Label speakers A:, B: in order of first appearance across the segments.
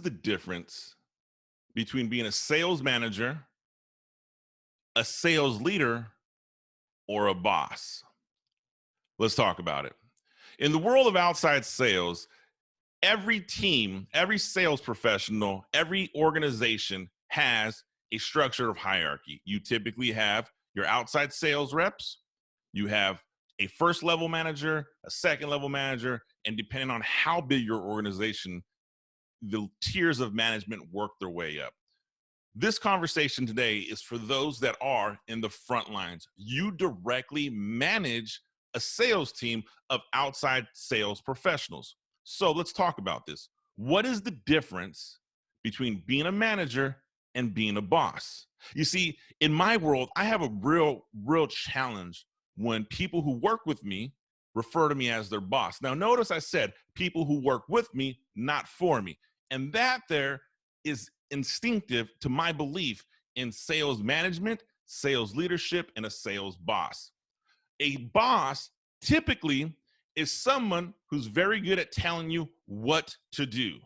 A: the difference between being a sales manager, a sales leader, or a boss? Let's talk about it. In the world of outside sales, every team, every sales professional, every organization has a structure of hierarchy. You typically have your outside sales reps, you have a first level manager, a second level manager, and depending on how big your organization, the tiers of management work their way up. This conversation today is for those that are in the front lines. You directly manage a sales team of outside sales professionals. So let's talk about this. What is the difference between being a manager and being a boss? You see, in my world, I have a real challenge when people who work with me refer to me as their boss. Now, notice I said people who work with me, not for me. And that there is instinctive to my belief in sales management, sales leadership, and a sales boss. A boss typically is someone who's very good at telling you what to do.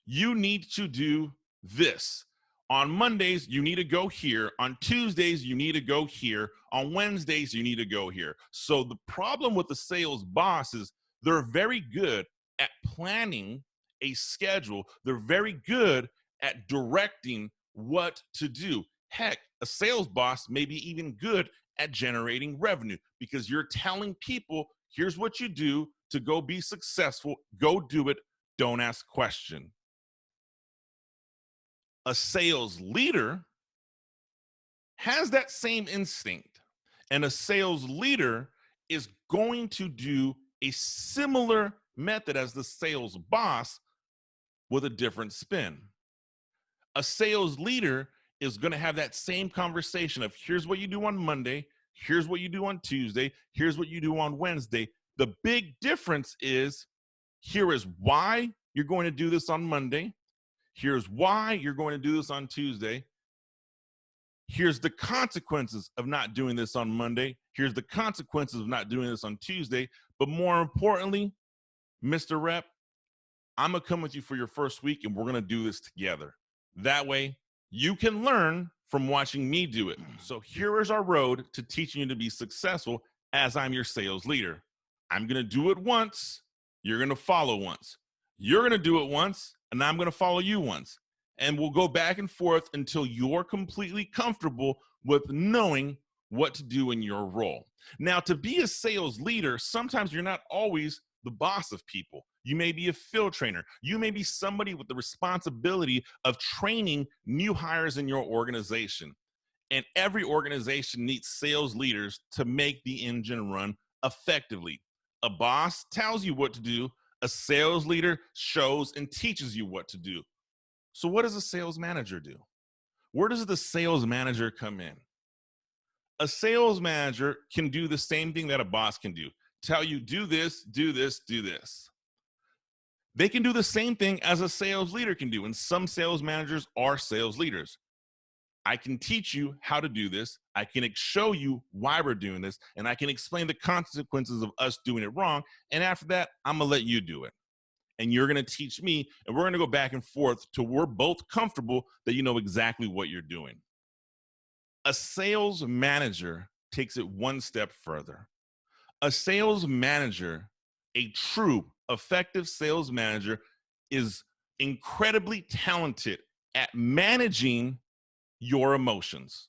A: You need to do this. On Mondays, you need to go here. On Tuesdays, you need to go here. On Wednesdays, you need to go here. So the problem with the sales boss is they're very good at planning a schedule. They're very good at directing what to do. Heck, a sales boss may be even good at generating revenue because you're telling people, here's what you do to go be successful. Go do it. Don't ask questions. A sales leader has that same instinct, and a sales leader is going to do a similar method as the sales boss with a different spin. A sales leader is going to have that same conversation of here's what you do on Monday, here's what you do on Tuesday, here's what you do on Wednesday. The big difference is here is why you're going to do this on Monday. Here's why you're going to do this on Tuesday. Here's the consequences of not doing this on Monday. Here's the consequences of not doing this on Tuesday. But more importantly, Mr. Rep, I'm going to come with you for your first week and we're going to do this together. That way you can learn from watching me do it. So here is our road to teaching you to be successful as I'm your sales leader. I'm going to do it once. You're going to follow once. You're going to do it once, and I'm going to follow you once. And we'll go back and forth until you're completely comfortable with knowing what to do in your role. Now, to be a sales leader, sometimes you're not always the boss of people. You may be a field trainer. You may be somebody with the responsibility of training new hires in your organization. And every organization needs sales leaders to make the engine run effectively. A boss tells you what to do. A sales leader shows and teaches you what to do. So what does a sales manager do? Where does the sales manager come in? A sales manager can do the same thing that a boss can do. Tell you, do this, do this, do this. They can do the same thing as a sales leader can do, and some sales managers are sales leaders. I can teach you how to do this. I can show you why we're doing this, and I can explain the consequences of us doing it wrong. And after that, I'm going to let you do it. And you're going to teach me, and we're going to go back and forth till we're both comfortable that you know exactly what you're doing. A sales manager takes it one step further. A sales manager, a true, effective sales manager, is incredibly talented at managing your emotions.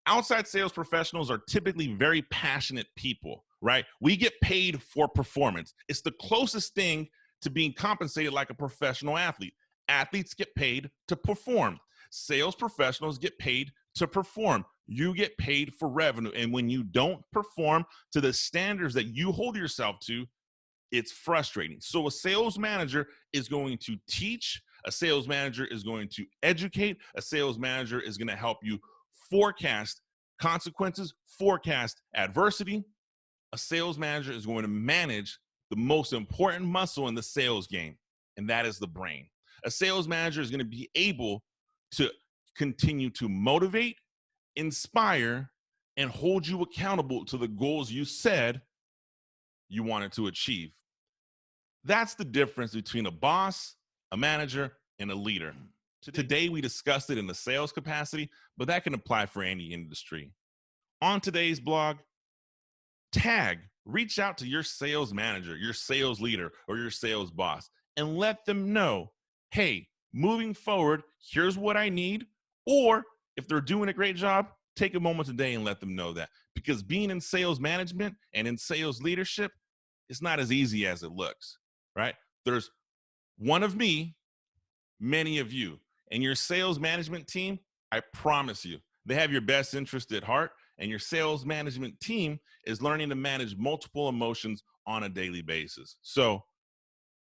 A: Outside sales professionals are typically very passionate people, right? We get paid for performance. It's the closest thing to being compensated like a professional athlete. Athletes get paid to perform. Sales professionals get paid to perform. You get paid for revenue. And when you don't perform to the standards that you hold yourself to, it's frustrating. So a sales manager is going to teach. A sales manager is going to educate. A sales manager is going to help you forecast consequences, forecast adversity. A sales manager is going to manage the most important muscle in the sales game, and that is the brain. A sales manager is going to be able to continue to motivate, inspire, and hold you accountable to the goals you said you wanted to achieve. That's the difference between a boss, a manager, and a leader. Today, we discussed it in the sales capacity, but that can apply for any industry. On today's blog, reach out to your sales manager, your sales leader, or your sales boss, and let them know, hey, moving forward, here's what I need. Or if they're doing a great job, take a moment today and let them know that. Because being in sales management and in sales leadership, it's not as easy as it looks, right? There's one of me, many of you. And your sales management team, I promise you, they have your best interest at heart. And your sales management team is learning to manage multiple emotions on a daily basis. So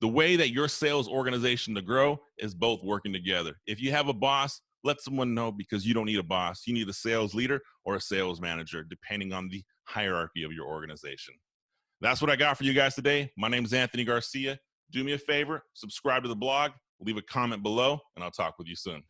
A: the way that your sales organization to grow is both working together. If you have a boss, let someone know, because you don't need a boss. You need a sales leader or a sales manager, depending on the hierarchy of your organization. That's what I got for you guys today. My name is Anthony Garcia. Do me a favor, subscribe to the blog, leave a comment below, and I'll talk with you soon.